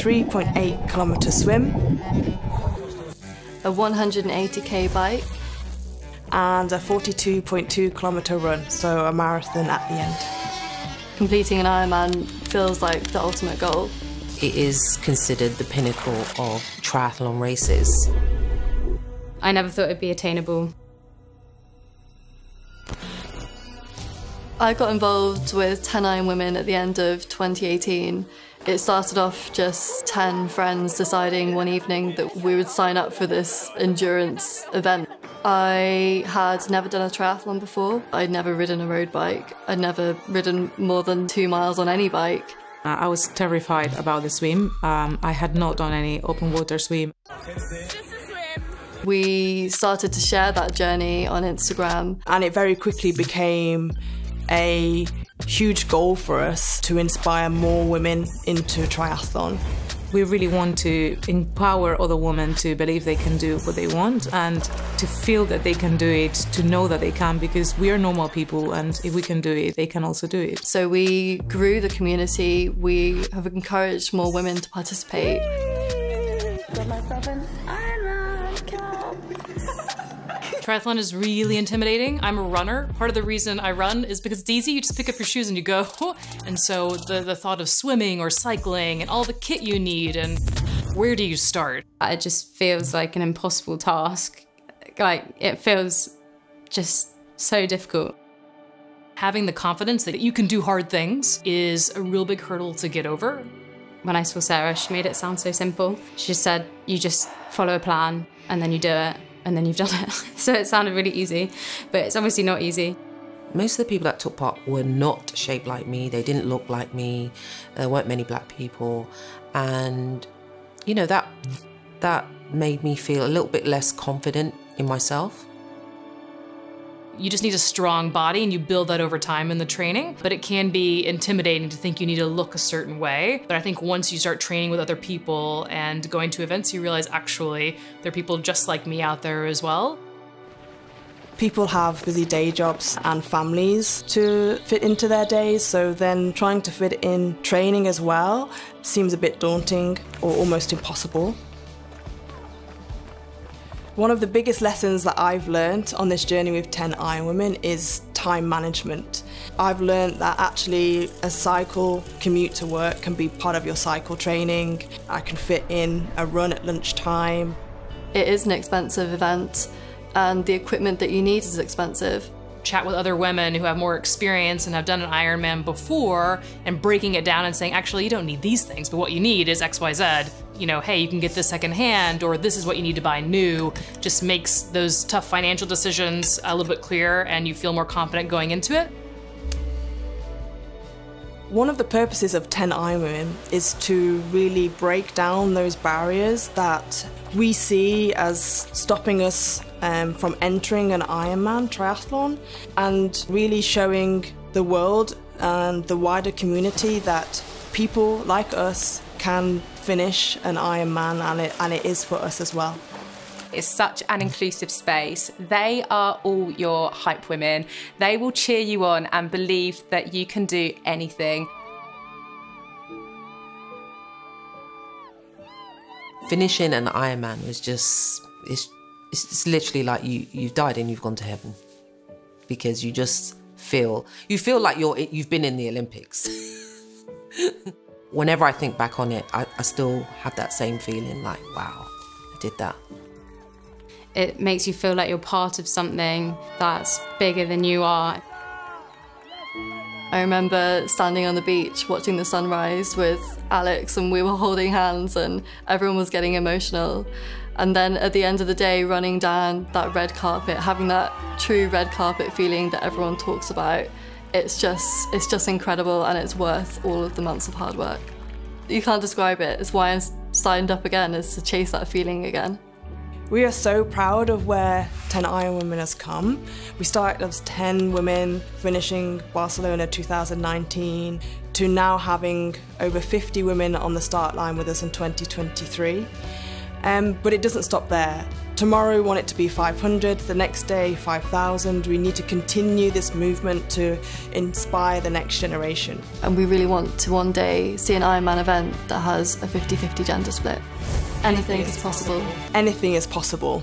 3.8-kilometre swim, a 180k bike, and a 42.2-kilometre run, so a marathon at the end. Completing an Ironman feels like the ultimate goal. It is considered the pinnacle of triathlon races. I never thought it'd be attainable. I got involved with 10IronWomen at the end of 2018. It started off just 10 friends deciding one evening that we would sign up for this endurance event. I had never done a triathlon before. I'd never ridden a road bike. I'd never ridden more than 2 miles on any bike. I was terrified about the swim. I had not done any open water swim. We started to share that journey on Instagram. And it very quickly became a huge goal for us to inspire more women into triathlon. We really want to empower other women to believe they can do what they want and to feel that they can do it, to know that they can, because we are normal people, and if we can do it, they can also do it. So we grew the community. We have encouraged more women to participate. Got myself an Ironman cap. Triathlon is really intimidating. I'm a runner. Part of the reason I run is because it's easy. You just pick up your shoes and you go. And so the thought of swimming or cycling and all the kit you need, and where do you start? It just feels like an impossible task. Like, it feels just so difficult. Having the confidence that you can do hard things is a real big hurdle to get over. When I saw Sarah, she made it sound so simple. She just said, you just follow a plan and then you do it, and then you've done it. So it sounded really easy, but it's obviously not easy. Most of the people that took part were not shaped like me. They didn't look like me. There weren't many black people. And, you know, that made me feel a little bit less confident in myself. You just need a strong body, and you build that over time in the training, but it can be intimidating to think you need to look a certain way. But I think once you start training with other people and going to events, you realize actually there are people just like me out there as well. People have busy day jobs and families to fit into their days, so then trying to fit in training as well seems a bit daunting or almost impossible. One of the biggest lessons that I've learned on this journey with 10IronWomen is time management. I've learned that actually a cycle commute to work can be part of your cycle training. I can fit in a run at lunchtime. It is an expensive event, and the equipment that you need is expensive. Chat with other women who have more experience and have done an Ironman before, and breaking it down and saying, actually, you don't need these things, but what you need is X, Y, Z. You know, hey, you can get this secondhand, or this is what you need to buy new. Just makes those tough financial decisions a little bit clearer, and you feel more confident going into it. One of the purposes of 10IronWomen is to really break down those barriers that we see as stopping us from entering an Ironman triathlon, and really showing the world and the wider community that people like us can finish an Ironman, and it is for us as well. It's such an inclusive space. They are all your hype women. They will cheer you on and believe that you can do anything. Finishing an Ironman was just, it's literally like you've died and you've gone to heaven, because you just feel like you've been in the Olympics. Whenever I think back on it, I still have that same feeling, like, wow, I did that. It makes you feel like you're part of something that's bigger than you are. I remember standing on the beach watching the sunrise with Alex, and we were holding hands and everyone was getting emotional. And then at the end of the day, running down that red carpet, having that true red carpet feeling that everyone talks about, it's just incredible, and it's worth all of the months of hard work. You can't describe it. It's why I signed up again, is to chase that feeling again. We are so proud of where 10IronWomen has come. We started as 10 women finishing Barcelona 2019 to now having over 50 women on the start line with us in 2023. But it doesn't stop there. Tomorrow we want it to be 500, the next day 5,000. We need to continue this movement to inspire the next generation. And we really want to one day see an Ironman event that has a 50-50 gender split. Anything is possible. Anything is possible.